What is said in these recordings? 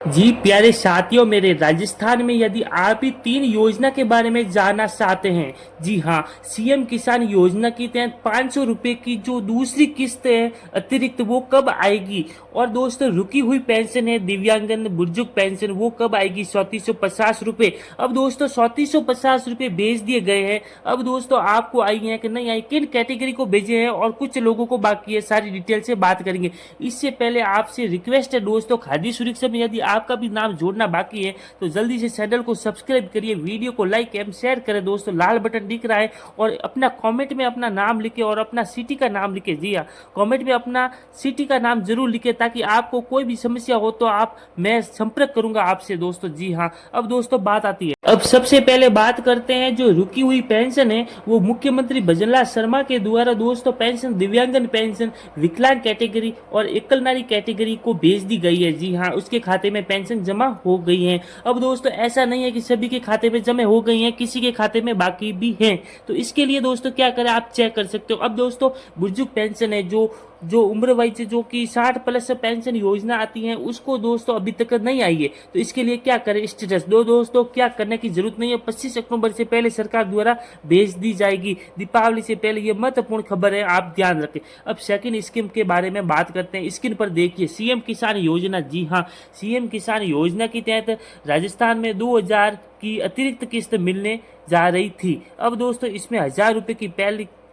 जी प्यारे साथियों, मेरे राजस्थान में यदि आप भी 3 योजना के बारे में जानना चाहते हैं, जी हाँ, सीएम किसान योजना के तहत 500 रुपये की जो दूसरी किस्त है अतिरिक्त, वो कब आएगी। और दोस्तों, रुकी हुई पेंशन है दिव्यांगन बुजुर्ग पेंशन, वो कब आएगी, 3450 रुपये। अब दोस्तों 3450 रुपये भेज दिए गए हैं। अब दोस्तों आपको आई है कि नहीं आई, किन कैटेगरी को भेजे हैं और कुछ लोगों को बाकी है, सारी डिटेल से बात करेंगे। इससे पहले आपसे रिक्वेस्ट है दोस्तों, खादी सुरक्षा में यदि आपका भी नाम जोड़ना बाकी है तो जल्दी से चैनल को सब्सक्राइब करिए, वीडियो को लाइक एवं शेयर करें दोस्तों। लाल बटन दिख रहा है और अपना कमेंट में अपना नाम लिखे और अपना सिटी का नाम लिखे। जी हाँ, कमेंट में अपना सिटी का नाम जरूर लिखे, ताकि आपको कोई भी समस्या हो तो मैं संपर्क करूंगा आपसे दोस्तों। जी हाँ, अब दोस्तों बात आती है, अब सबसे पहले बात करते हैं जो रुकी हुई पेंशन है, वो मुख्यमंत्री भजनलाल शर्मा के द्वारा दोस्तों पेंशन दिव्यांगन पेंशन, विकलांग कैटेगरी और एकल नारी कैटेगरी को भेज दी गई है। जी हाँ, उसके खाते में पेंशन जमा हो गई है। अब दोस्तों ऐसा नहीं है कि सभी के खाते में जमा हो गई है, किसी के खाते में बाकी भी है। तो इसके लिए दोस्तों क्या करें, आप चेक कर सकते हो। अब दोस्तों बुजुर्ग पेंशन है, जो जो उम्र वाइज जो कि 60+ पेंशन योजना आती है, उसको दोस्तों अभी तक नहीं आई है। तो इसके लिए क्या करें, स्टेटस दो दोस्तों, क्या करने की जरूरत नहीं है, 25 अक्टूबर से पहले सरकार द्वारा भेज दी जाएगी, दीपावली से पहले। ये महत्वपूर्ण खबर है, आप ध्यान रखें। अब सेकंड स्कीम के बारे में बात करते हैं। स्क्रीन पर देखिए, सीएम किसान योजना। जी हाँ, सीएम किसान योजना के तहत राजस्थान में 2000 की अतिरिक्त किस्त मिलने जा रही थी। अब दोस्तों इसमें 1000 रुपये की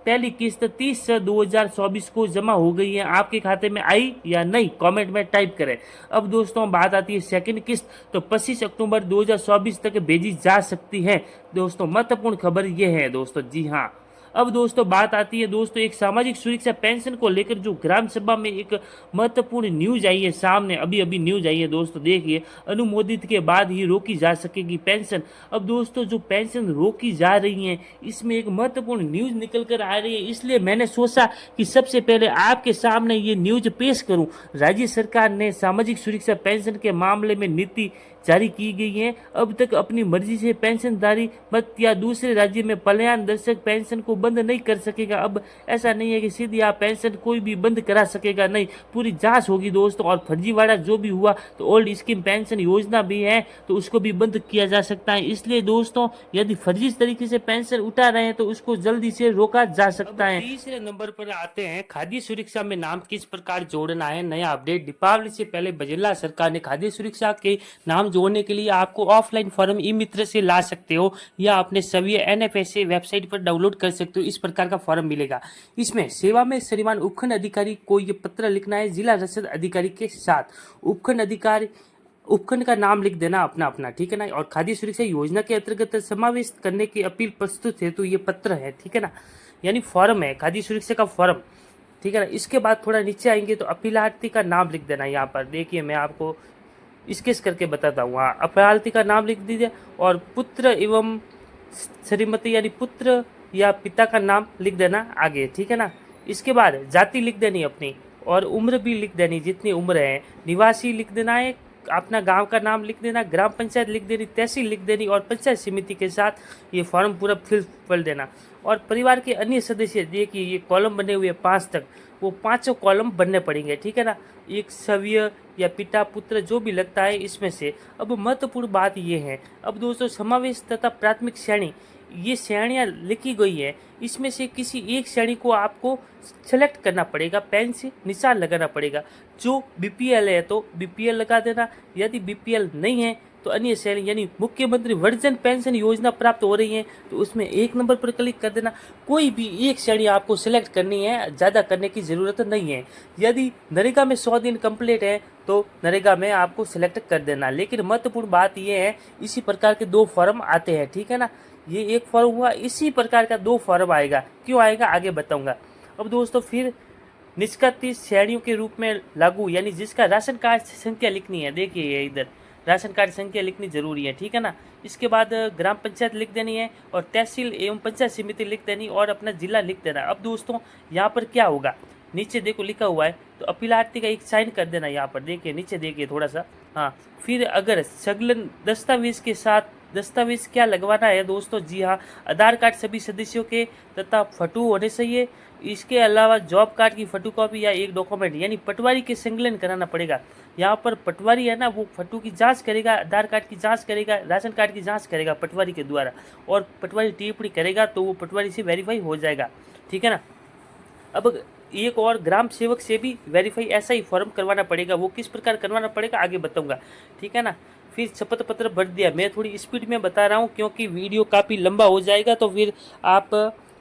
पहली किस्त 30/6/2024 को जमा हो गई है। आपके खाते में आई या नहीं, कमेंट में टाइप करें। अब दोस्तों बात आती है सेकंड किस्त, तो 25 अक्टूबर 2024 तक भेजी जा सकती है दोस्तों। महत्वपूर्ण खबर ये है दोस्तों। जी हाँ, अब दोस्तों बात आती है दोस्तों एक सामाजिक सुरक्षा पेंशन को लेकर, जो ग्राम सभा में एक महत्वपूर्ण न्यूज आई है सामने, अभी अभी न्यूज आई है दोस्तों। देखिए, अनुमोदित के बाद ही रोकी जा सकेगी पेंशन। अब दोस्तों जो पेंशन रोकी जा रही है, इसमें एक महत्वपूर्ण न्यूज निकल कर आ रही है, इसलिए मैंने सोचा कि सबसे पहले आपके सामने ये न्यूज पेश करूं। राज्य सरकार ने सामाजिक सुरक्षा पेंशन के मामले में नीति जारी की गई है। अब तक अपनी मर्जी से पेंशनधारी मत या दूसरे राज्य में पलायन दर्शक पेंशन को बंद नहीं कर सकेगा। अब ऐसा नहीं है कि सीधी आप पेंशन कोई भी बंद करा सकेगा, नहीं, पूरी जांच होगी दोस्तों। और फर्जीवाड़ा जो भी हुआ तो ओल्ड स्कीम पेंशन योजना भी है, तो उसको भी बंद किया जा सकता है। इसलिए दोस्तों यदि फर्जी तरीके से पेंशन उठा रहे हैं तो उसको जल्दी से रोका जा सकता है। तीसरे नंबर पर आते हैं, खाद्य सुरक्षा में नाम किस प्रकार जोड़ना है, नया अपडेट। दीपावली से पहले भजनलाल सरकार ने खाद्य सुरक्षा के नाम जोड़ने के लिए आपको ऑफलाइन फॉर्म ई मित्र से ला सकते हो, या अपने सभी एनएफएसए वेबसाइट पर डाउनलोड कर सकते हो। इस प्रकार का फॉर्म मिलेगा। इसमें सेवा में श्रीमान उपखंड अधिकारी को ये पत्र लिखना है, जिला रसद अधिकारी के साथ उपखंड अधिकारी, उपखंड का नाम लिख देना अपना अपना, ठीक है ना। और खाद्य सुरक्षा योजना के अंतर्गत समावेश करने की अपील प्रस्तुत है, तो ये पत्र है, ठीक है ना, यानी फॉर्म है खाद्य सुरक्षा का फॉर्म, ठीक है ना। इसके बाद थोड़ा नीचे आएंगे तो अपीलार्थी का नाम लिख देना। यहाँ पर देखिए, मैं आपको स्केच करके बताता हूँ। हाँ, अपराधी का नाम लिख दीजिए और पुत्र एवं श्रीमती यानी पुत्र या पिता का नाम लिख देना आगे, ठीक है ना। इसके बाद जाति लिख देनी अपनी, और उम्र भी लिख देनी, जितनी उम्र है। निवासी लिख देना है, अपना गांव का नाम लिख देना, ग्राम पंचायत लिख देनी, तहसील लिख देनी, और पंचायत समिति के साथ ये फॉर्म पूरा फिल देना। और परिवार के अन्य सदस्य, देखिए ये कॉलम बने हुए 5 तक, वो 5 कॉलम बनने पड़ेंगे, ठीक है ना। एक सव्य या पिता पुत्र जो भी लगता है इसमें से। अब महत्वपूर्ण बात ये है, अब दोस्तों समावेश तथा प्राथमिक श्रेणी, ये श्रेणियाँ लिखी गई है, इसमें से किसी एक श्रेणी को आपको सेलेक्ट करना पड़ेगा, पेन से निशान लगाना पड़ेगा। जो बीपीएल है तो बीपीएल लगा देना, यदि बीपीएल नहीं है तो अन्य श्रेणी, यानी मुख्यमंत्री वर्जन पेंशन योजना प्राप्त हो रही है तो उसमें 1 नंबर पर क्लिक कर देना। कोई भी एक श्रेणी आपको सिलेक्ट करनी है, ज़्यादा करने की ज़रूरत नहीं है। यदि नरेगा में 100 दिन कंप्लीट है तो नरेगा में आपको सिलेक्ट कर देना। लेकिन महत्वपूर्ण बात यह है, इसी प्रकार के 2 फॉर्म आते हैं, ठीक है ना। ये एक फॉर्म हुआ, इसी प्रकार का 2 फॉर्म आएगा। क्यों आएगा आगे बताऊंगा। अब दोस्तों फिर निष्कासित श्रेणियों के रूप में लागू, यानी जिसका राशन कार्ड संख्या लिखनी है, देखिए ये इधर राशन कार्ड संख्या लिखनी जरूरी है, ठीक है ना। इसके बाद ग्राम पंचायत लिख देनी है, और तहसील एवं पंचायत समिति लिख देनी, और अपना जिला लिख देना। अब दोस्तों यहाँ पर क्या होगा, नीचे देखो लिखा हुआ है, तो अपीलार्थी का एक साइन कर देना। यहाँ पर देखिए नीचे देखिए थोड़ा सा, हाँ। फिर अगर संलग्न दस्तावेज के साथ दस्तावेज क्या लगवाना है दोस्तों, जी हाँ, आधार कार्ड सभी सदस्यों के तथा फोटो होने चाहिए। इसके अलावा जॉब कार्ड की फोटोकॉपी या एक डॉक्यूमेंट यानी पटवारी के संकलन कराना पड़ेगा। यहाँ पर पटवारी है ना, वो फोटो की जांच करेगा, आधार कार्ड की जांच करेगा, राशन कार्ड की जांच करेगा पटवारी के द्वारा, और पटवारी टिप्पणी करेगा तो वो पटवारी से वेरीफाई हो जाएगा, ठीक है ना। अब एक और ग्राम सेवक से भी वेरीफाई ऐसा ही फॉर्म करवाना पड़ेगा। वो किस प्रकार करवाना पड़ेगा आगे बताऊंगा, ठीक है ना। फिर शपथ पत्र भर दिया। मैं थोड़ी स्पीड में बता रहा हूँ क्योंकि वीडियो काफ़ी लंबा हो जाएगा तो फिर आप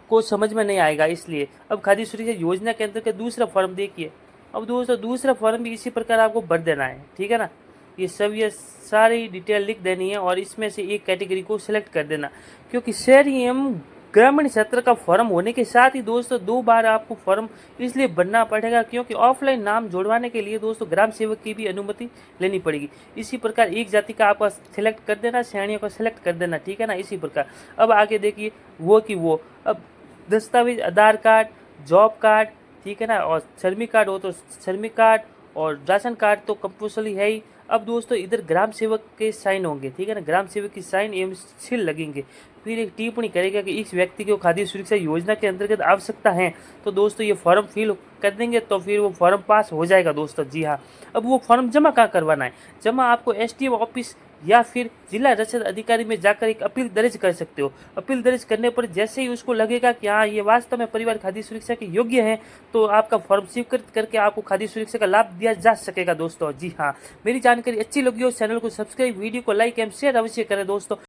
को समझ में नहीं आएगा, इसलिए। अब खाद्य सुरक्षा योजना के अंतर्गत दूसरा फॉर्म देखिए। अब दोस्तों दूसरा फॉर्म भी इसी प्रकार आपको भर देना है, ठीक है ना। ये सारी डिटेल लिख देनी है और इसमें से एक कैटेगरी को सिलेक्ट कर देना, क्योंकि शहरी एवं ग्रामीण क्षेत्र का फॉर्म होने के साथ ही दोस्तों 2 बार आपको फॉर्म इसलिए भरना पड़ेगा क्योंकि ऑफलाइन नाम जोड़वाने के लिए दोस्तों ग्राम सेवक की भी अनुमति लेनी पड़ेगी। इसी प्रकार एक जाति का आपका सिलेक्ट कर देना, श्रेणियों का सिलेक्ट कर देना, ठीक है ना। इसी प्रकार अब आगे देखिए वो अब दस्तावेज आधार कार्ड, जॉब कार्ड, ठीक है ना, और श्रमिक कार्ड हो तो श्रमिक कार्ड, और राशन कार्ड तो कंपल्सरी है ही। अब दोस्तों इधर ग्राम सेवक के साइन होंगे, ठीक है ना, ग्राम सेवक की साइन एवं सील लगेंगे। फिर एक टिप्पणी करेगा कि इस व्यक्ति को खाद्य सुरक्षा योजना के अंतर्गत आवश्यकता है, तो दोस्तों ये फॉर्म फिल कर देंगे तो फिर वो फॉर्म पास हो जाएगा दोस्तों, जी हाँ। अब वो फॉर्म जमा कहाँ करवाना है? जमा आपको SDO ऑफिस या फिर जिला रसद अधिकारी में जाकर एक अपील दर्ज कर सकते हो। अपील दर्ज करने पर जैसे ही उसको लगेगा कि हाँ ये वास्तव में परिवार खाद्य सुरक्षा के योग्य है, तो आपका फॉर्म स्वीकृत करके आपको खाद्य सुरक्षा का लाभ दिया जा सकेगा दोस्तों, जी हाँ। मेरी जानकारी अच्छी लगी हो चैनल को सब्सक्राइब, वीडियो को लाइक एंड शेयर अवश्य करें दोस्तों।